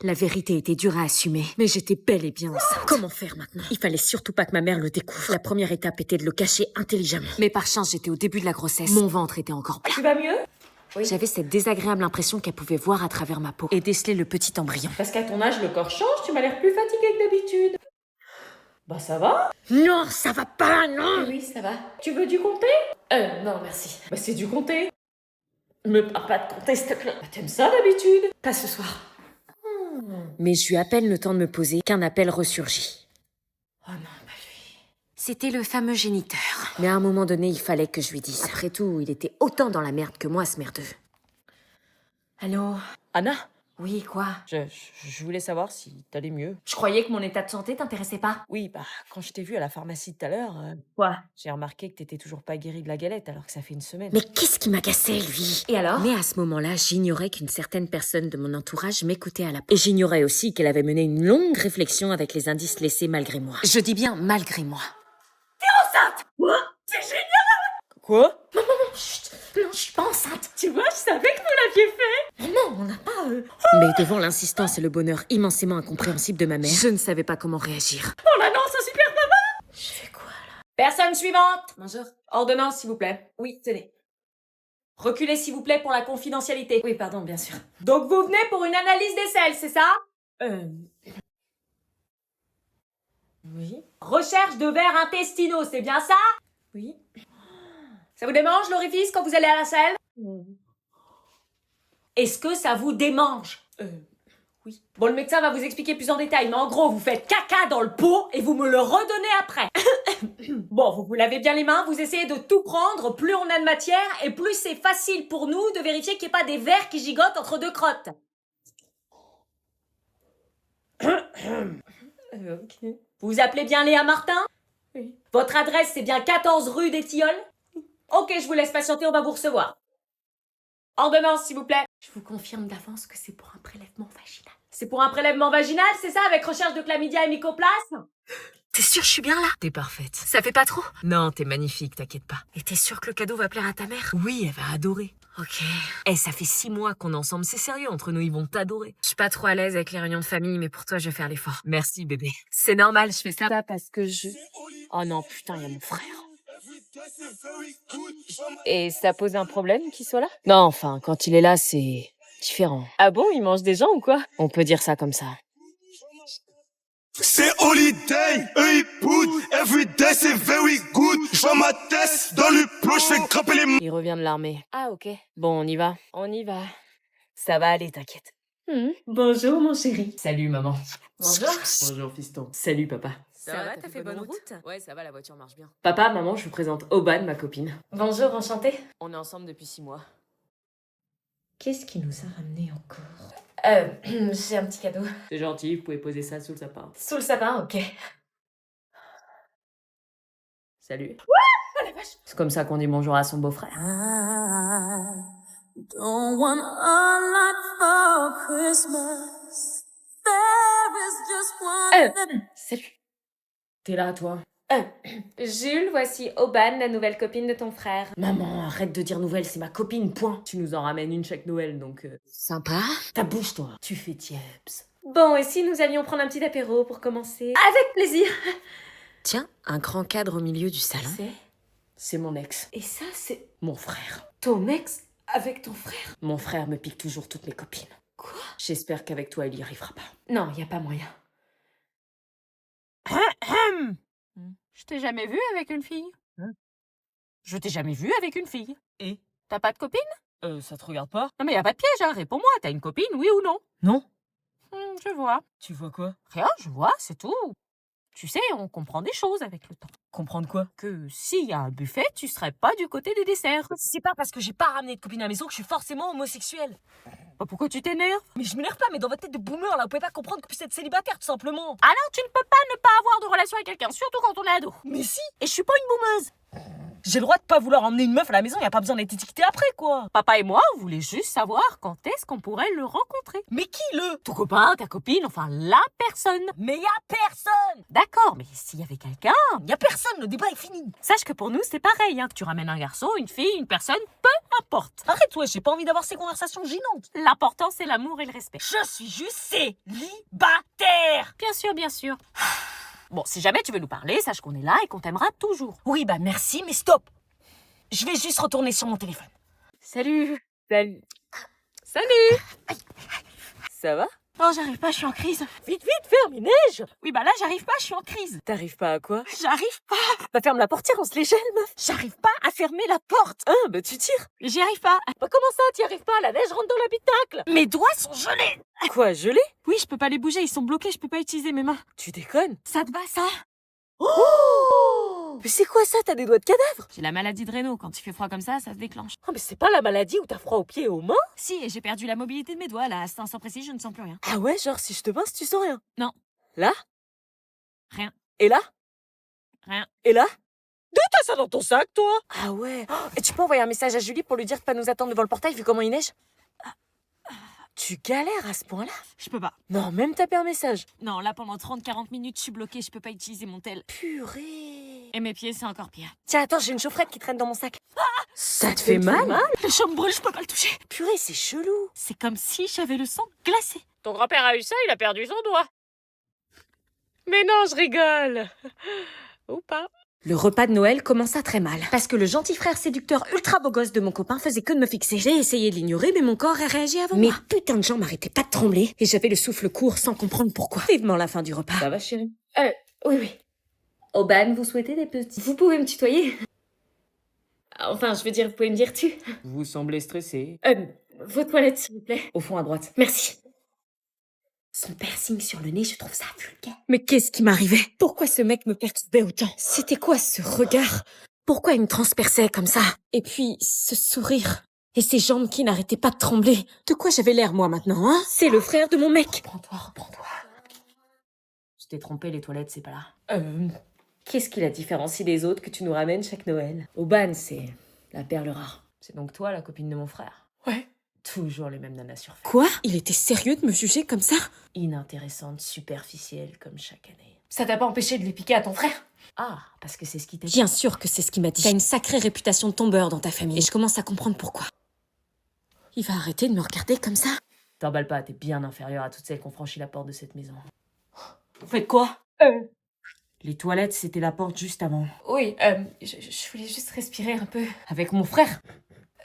La vérité était dure à assumer, mais j'étais bel et bien enceinte. Comment faire maintenant? Il fallait surtout pas que ma mère le découvre. La première étape était de le cacher intelligemment. Mais par chance, j'étais au début de la grossesse. Mon ventre était encore plat. Tu vas mieux? Oui. J'avais cette désagréable impression qu'elle pouvait voir à travers ma peau et déceler le petit embryon. Parce qu'à ton âge, le corps change, tu m'as l'air plus fatiguée que d'habitude. Bah ça va? Non, ça va pas, non! Oui, ça va. Tu veux du comté? Non, merci. Bah c'est du comté. Me parle pas de comté, s'il te plaît. Bah, t'aimes ça d'habitude? Pas ce soir. Mais j'eus à peine le temps de me poser qu'un appel ressurgit. Oh non, pas lui. C'était le fameux géniteur. Mais à un moment donné, il fallait que je lui dise. Après tout, il était autant dans la merde que moi, ce merdeux. Allô? Anna, Oui, quoi? je voulais savoir si t'allais mieux. Je croyais que mon état de santé t'intéressait pas. Oui, bah, quand je t'ai vu à la pharmacie tout à l'heure, Quoi? j'ai remarqué que t'étais toujours pas guérie de la galette alors que ça fait une semaine. Mais qu'est-ce qui m'agaçait, lui? Et alors? Mais à ce moment-là, j'ignorais qu'une certaine personne de mon entourage m'écoutait à la porte. Et j'ignorais aussi qu'elle avait mené une longue réflexion avec les indices laissés malgré moi. Je dis bien malgré moi. Quoi? C'est génial! Quoi? Chut! Non, je suis pas enceinte! Tu vois, je savais que vous l'aviez fait! Non, on n'a pas... Mais devant l'insistance et le bonheur immensément incompréhensible de ma mère, je ne savais pas comment réagir. On l'annonce au super papa! Je fais quoi, là? Personne suivante! Bonjour. Ordonnance, s'il vous plaît. Oui, tenez. Reculez, s'il vous plaît, pour la confidentialité. Oui, pardon, bien sûr. Donc vous venez pour une analyse des selles, c'est ça? Oui. Recherche de vers intestinaux, c'est bien ça? Oui. Ça vous démange l'orifice quand vous allez à la selle? Est-ce que ça vous démange? Oui. Bon, le médecin va vous expliquer plus en détail, mais en gros, vous faites caca dans le pot et vous me le redonnez après. Bon, vous vous lavez bien les mains, vous essayez de tout prendre, plus on a de matière et plus c'est facile pour nous de vérifier qu'il n'y ait pas des vers qui gigotent entre deux crottes. Ok. Vous vous appelez bien Léa Martin? Oui. Votre adresse, c'est bien 14 rue des Tilleuls? Ok, je vous laisse patienter, on va vous recevoir. Ordonnance, s'il vous plaît. Je vous confirme d'avance que c'est pour un prélèvement vaginal. C'est pour un prélèvement vaginal, c'est ça, avec recherche de chlamydia et mycoplasme? T'es sûre que je suis bien là? T'es parfaite. Ça fait pas trop? Non, t'es magnifique, t'inquiète pas. Et t'es sûre que le cadeau va plaire à ta mère? Oui, elle va adorer. Ok. Eh, ça fait 6 mois qu'on est ensemble, c'est sérieux, entre nous, ils vont t'adorer. Je suis pas trop à l'aise avec les réunions de famille, mais pour toi, je vais faire l'effort. Merci, bébé. C'est normal, je fais ça parce que je... Oh non, putain, il y a mon frère. Et ça pose un problème qu'il soit là? Non, enfin, quand il est là, c'est différent. Ah bon, il mange des gens ou quoi? On peut dire ça comme ça. C'est holiday, eux ils poudent, everyday c'est very good. J'vois ma tête dans le plot, j'fais grimper les Il revient de l'armée. Ah, ok. Bon, on y va. On y va. Ça va aller, t'inquiète. Bonjour, mon chéri. Salut, maman. Bonjour. Bonjour, fiston. Salut, papa. Ça va, t'as fait bonne route? Ouais, ça va, la voiture marche bien. Papa, maman, je vous présente Oban, ma copine. Bonjour, enchantée. On est ensemble depuis 6 mois. Qu'est-ce qui nous a ramenés encore? J'ai un petit cadeau. C'est gentil, vous pouvez poser ça sous le sapin. Sous le sapin, ok. Salut. Oh la vache! C'est comme ça qu'on dit bonjour à son beau-frère. Don't want a lot for Christmas. There is just one. Salut. T'es là, toi? Jules, voici Oban, la nouvelle copine de ton frère. Maman, arrête de dire nouvelle, c'est ma copine, point. Tu nous en ramènes une chaque Noël, donc... Sympa. Ta bouche, toi. Tu fais tiepс. Bon, et si nous allions prendre un petit apéro pour commencer? Avec plaisir! Tiens, un grand cadre au milieu du salon. C'est mon ex. Et ça, c'est Mon frère. ton ex avec ton frère? Mon frère me pique toujours toutes mes copines. Quoi? J'espère qu'avec toi, il y arrivera pas. Non, y a pas moyen. Je t'ai jamais vu avec une fille. Je t'ai jamais vu avec une fille. Et T'as pas de copine? ça te regarde pas? Non mais y a pas de piège, hein. Réponds-moi, t'as une copine, oui ou non? Non. Je vois. Tu vois quoi? Rien, je vois, c'est tout. Tu sais, on comprend des choses avec le temps. Comprendre quoi? Que s'il y a un buffet, tu serais pas du côté des desserts. C'est pas parce que j'ai pas ramené de copine à la maison que je suis forcément homosexuelle. Bah, pourquoi tu t'énerves? Mais je m'énerve pas, mais dans votre tête de boomer, là, vous pouvez pas comprendre que je puisse être célibataire, tout simplement. Alors tu ne peux pas ne pas avoir de relation avec quelqu'un, surtout quand on est ado. Mais si! Et je suis pas une boumeuse. J'ai le droit de pas vouloir emmener une meuf à la maison, y a pas besoin d'être étiqueté après, quoi. Papa et moi, on voulait juste savoir quand est-ce qu'on pourrait le rencontrer. Mais qui le? Ton copain, ta copine, enfin la personne. Mais y a personne. D'accord, mais s'il y avait quelqu'un, y a personne, le débat est fini. Sache que pour nous, c'est pareil, hein. Que tu ramènes un garçon, une fille, une personne, peu importe. Arrête, ouais, j'ai pas envie d'avoir ces conversations gênantes. L'important, c'est l'amour et le respect. Je suis juste célibataire. Bien sûr, bien sûr. Bon, si jamais tu veux nous parler, sache qu'on est là et qu'on t'aimera toujours. Oui, bah merci, mais stop. Je vais juste retourner sur mon téléphone. Salut. Salut. Ça va? Oh, j'arrive pas, je suis en crise. Vite, vite, ferme les neiges. Oui, bah là, j'arrive pas, je suis en crise. T'arrives pas à quoi? J'arrive pas. Bah ferme la portière, on se les gèle, meuf. J'arrive pas à fermer la porte. Ah, bah tu tires. J'y arrive pas. Bah comment ça, t'y arrives pas? La neige rentre dans l'habitacle. Mes doigts sont gelés. Quoi, gelé? Oui, je peux pas les bouger, ils sont bloqués, je peux pas utiliser mes mains. Tu déconnes? Ça te va, ça? Mais c'est quoi ça? T'as des doigts de cadavre? J'ai la maladie de Raynaud. Quand il fait froid comme ça se déclenche. Oh, mais c'est pas la maladie où t'as froid aux pieds et aux mains? Si, et j'ai perdu la mobilité de mes doigts, là. À cet instant précis, je ne sens plus rien. Ah ouais, genre si je te pince, tu sens rien? Non. Là? Rien. Et là? Rien. Et là? D'où t'as ça dans ton sac, toi? Ah ouais. Oh, et tu peux envoyer un message à Julie pour lui dire de pas nous attendre devant le portail vu comment il neige? Tu galères à ce point-là? Je peux pas. Non, même taper un message. Non, là, pendant 30-40 minutes, je suis bloquée, je peux pas utiliser mon tel. Purée. Et mes pieds, c'est encore pire. Tiens, attends, j'ai une chaufferette qui traîne dans mon sac. Ça te fait mal? Le chaud me brûle, je peux pas le toucher. Purée, c'est chelou. C'est comme si j'avais le sang glacé. Ton grand-père a eu ça, il a perdu son doigt. Mais non, je rigole. Ou pas. Le repas de Noël commença très mal, parce que le gentil frère séducteur ultra beau gosse de mon copain faisait que de me fixer. J'ai essayé de l'ignorer, mais mon corps a réagi avant moi. Mes putains de jambes m'arrêtaient pas de trembler, et j'avais le souffle court sans comprendre pourquoi. Vivement la fin du repas. Ça va, chérie? Oui. Aubane, vous souhaitez des petits? Vous pouvez me tutoyer? Enfin, je veux dire, vous pouvez me dire tu. Vous semblez stressé. Vos toilettes, s'il vous plaît. Au fond, à droite. Merci. Son piercing sur le nez, je trouve ça vulgaire. Mais qu'est-ce qui m'arrivait? Pourquoi ce mec me perturbait autant? C'était quoi ce regard? Pourquoi il me transperçait comme ça? Et puis, ce sourire. Et ses jambes qui n'arrêtaient pas de trembler. De quoi j'avais l'air, moi, maintenant, hein? C'est le frère de mon mec. Reprends-toi. Je t'ai trompé, les toilettes, c'est pas là. Qu'est-ce qui la différencie des autres que tu nous ramènes chaque Noël? Aubane, c'est la perle rare. C'est donc toi, la copine de mon frère? Ouais. Toujours les mêmes nanas surfaites. Quoi? Il était sérieux de me juger comme ça? Inintéressante, superficielle, comme chaque année. Ça t'a pas empêché de les piquer à ton frère? Ah, parce que c'est ce qui t'a dit. Bien sûr que c'est ce qu'il m'a dit. T'as une sacrée réputation de tombeur dans ta famille. Et je commence à comprendre pourquoi. Il va arrêter de me regarder comme ça? T'emballes pas, t'es bien inférieure à toutes celles qui ont franchi la porte de cette maison. Vous faites quoi? Les toilettes, c'était la porte juste avant. Oui, je voulais juste respirer un peu. Avec mon frère?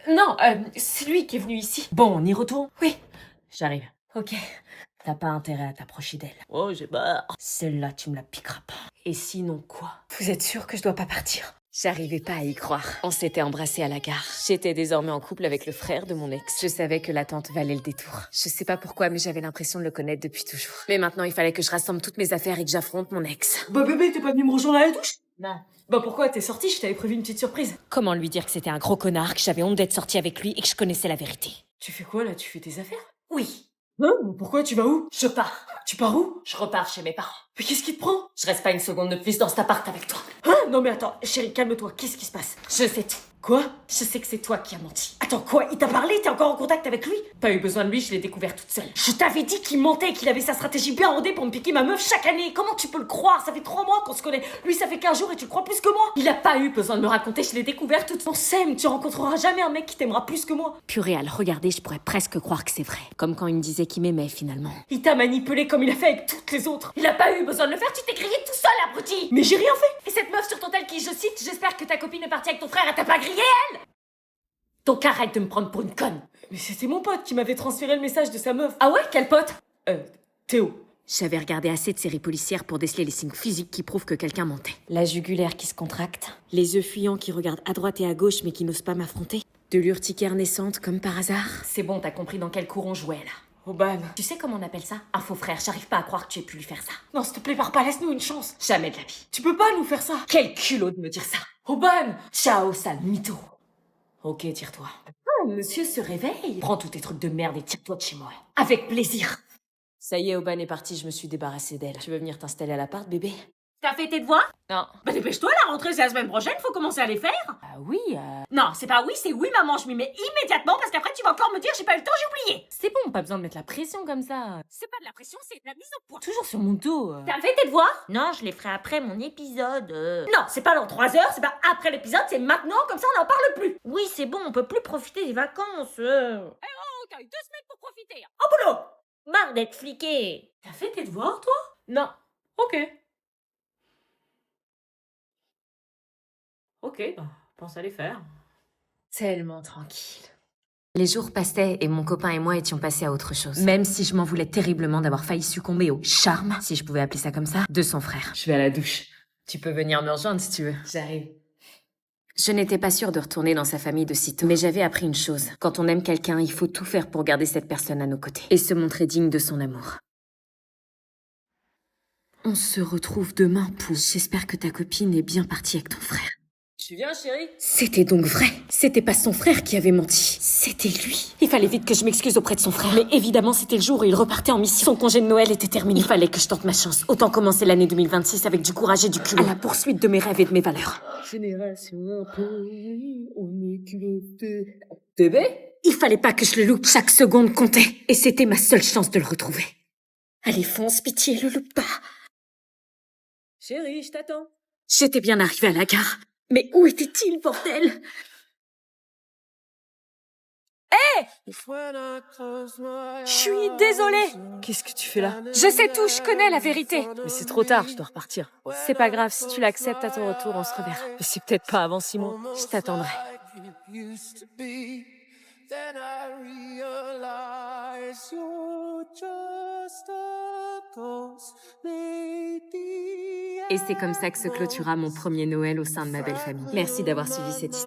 Non, c'est lui qui est venu ici. Bon, on y retourne? Oui. J'arrive. Ok. T'as pas intérêt à t'approcher d'elle. Oh, j'ai peur. Celle-là, tu me la piqueras pas. Et sinon quoi? Vous êtes sûr que je dois pas partir? J'arrivais pas à y croire. On s'était embrassés à la gare. J'étais désormais en couple avec le frère de mon ex. Je savais que l'attente valait le détour. Je sais pas pourquoi, mais j'avais l'impression de le connaître depuis toujours. Mais maintenant, il fallait que je rassemble toutes mes affaires et que j'affronte mon ex. Bah bébé, t'es pas venu me rejoindre à la douche? Non. Bah pourquoi? T'es sortie, je t'avais prévu une petite surprise. Comment lui dire que c'était un gros connard, que j'avais honte d'être sortie avec lui et que je connaissais la vérité? Tu fais quoi là? Tu fais tes affaires? Oui. Hein? Pourquoi? Tu vas où? Je pars. Tu pars où? Je repars chez mes parents. Mais qu'est-ce qui te prend? Je reste pas une seconde de plus dans cet appart avec toi. Hein? Non mais attends, chérie, calme-toi, qu'est-ce qui se passe? Je sais tout. Quoi? Je sais que c'est toi qui as menti. Attends, quoi? Il t'a parlé? T'es encore en contact avec lui? Pas eu besoin de lui, je l'ai découvert toute seule. Je t'avais dit qu'il mentait et qu'il avait sa stratégie bien rodée pour me piquer ma meuf chaque année. Comment tu peux le croire? Ça fait 3 mois qu'on se connaît. Lui, ça fait 15 jours et tu le crois plus que moi. Il a pas eu besoin de me raconter, je l'ai découvert toute seule. On s'aime, tu rencontreras jamais un mec qui t'aimera plus que moi. Purée, à le regarder, je pourrais presque croire que c'est vrai. Comme quand il me disait qu'il m'aimait, finalement. Il t'a manipulé comme il a fait avec toutes les autres. Il a pas eu besoin de le faire, tu t'es grillé tout seul, abruti. Mais j'ai rien fait. Et cette meuf sur ton tel qui, je cite, j'espère que ta copine est partie avec ton frère, elle t'a pas grillé, elle? Donc arrête de me prendre pour une conne. Mais c'était mon pote qui m'avait transféré le message de sa meuf. Ah ouais, quel pote? Théo. J'avais regardé assez de séries policières pour déceler les signes physiques qui prouvent que quelqu'un mentait. La jugulaire qui se contracte, les yeux fuyants qui regardent à droite et à gauche mais qui n'osent pas m'affronter, de l'urticaire naissante comme par hasard. C'est bon, t'as compris dans quel cours on jouait, là. Aubane. Tu sais comment on appelle ça? Un faux frère, j'arrive pas à croire que tu aies pu lui faire ça. Non, s'il te plaît, pars pas, laisse-nous une chance. Jamais de la vie. Tu peux pas nous faire ça. Quel culot de me dire ça. Aubane. Ciao, sale mytho. Ok, tire-toi. Ah, monsieur se réveille. Prends tous tes trucs de merde et tire-toi de chez moi. Avec plaisir. Ça y est, Aubane est partie, je me suis débarrassée d'elle. Tu veux venir t'installer à l'appart, bébé? T'as fait tes devoirs? Non. Bah dépêche-toi, la rentrée c'est la semaine prochaine, faut commencer à les faire. Ah oui, Non, c'est pas oui, c'est oui maman, je m'y mets immédiatement parce qu'après tu vas encore me dire j'ai pas eu le temps, j'ai oublié. C'est bon, pas besoin de mettre la pression comme ça. C'est pas de la pression, c'est de la mise au point. toujours sur mon dos. T'as fait tes devoirs? Non, je les ferai après mon épisode. Non, c'est pas dans 3 heures, c'est pas après l'épisode, c'est maintenant, comme ça on n'en parle plus. Oui, c'est bon, on peut plus profiter des vacances. Eh oh, t'as eu 2 semaines pour profiter. Au boulot! Marre d'être fliqué. T'as fait tes devoirs, toi? Non. Ok. Ok, bah, pense à les faire. Tellement tranquille. Les jours passaient et mon copain et moi étions passés à autre chose. Même si je m'en voulais terriblement d'avoir failli succomber au charme, si je pouvais appeler ça comme ça, de son frère. Je vais à la douche. Tu peux venir me rejoindre si tu veux. J'arrive. Je n'étais pas sûre de retourner dans sa famille de sitôt, mais j'avais appris une chose. Quand on aime quelqu'un, il faut tout faire pour garder cette personne à nos côtés et se montrer digne de son amour. On se retrouve demain pour... J'espère que ta copine est bien partie avec ton frère. Tu viens, chérie? C'était donc vrai. C'était pas son frère qui avait menti. C'était lui. Il fallait vite que je m'excuse auprès de son frère. Mais évidemment, c'était le jour où il repartait en mission. Son congé de Noël était terminé. Il fallait que je tente ma chance. Autant commencer l'année 2026 avec du courage et du culot. À la poursuite de mes rêves et de mes valeurs. Génération un peu, on est culotté. Bébé? Il fallait pas que je le loupe. Chaque seconde comptait. Et c'était ma seule chance de le retrouver. Allez, fonce, pitié, le loupe pas. Chérie, je t'attends. J'étais bien arrivée à la gare. Mais où était-il, bordel? Je suis désolée. Qu'est-ce que tu fais là? Je sais tout, je connais la vérité. Mais c'est trop tard, je dois repartir. C'est pas grave, si tu l'acceptes à ton retour, on se reverra. Mais c'est peut-être pas avant 6 mois. Je t'attendrai. Then I realize you're just a ghost lady. Et c'est comme ça que se clôtura mon premier Noël au sein de ma belle famille. Merci d'avoir suivi cette histoire.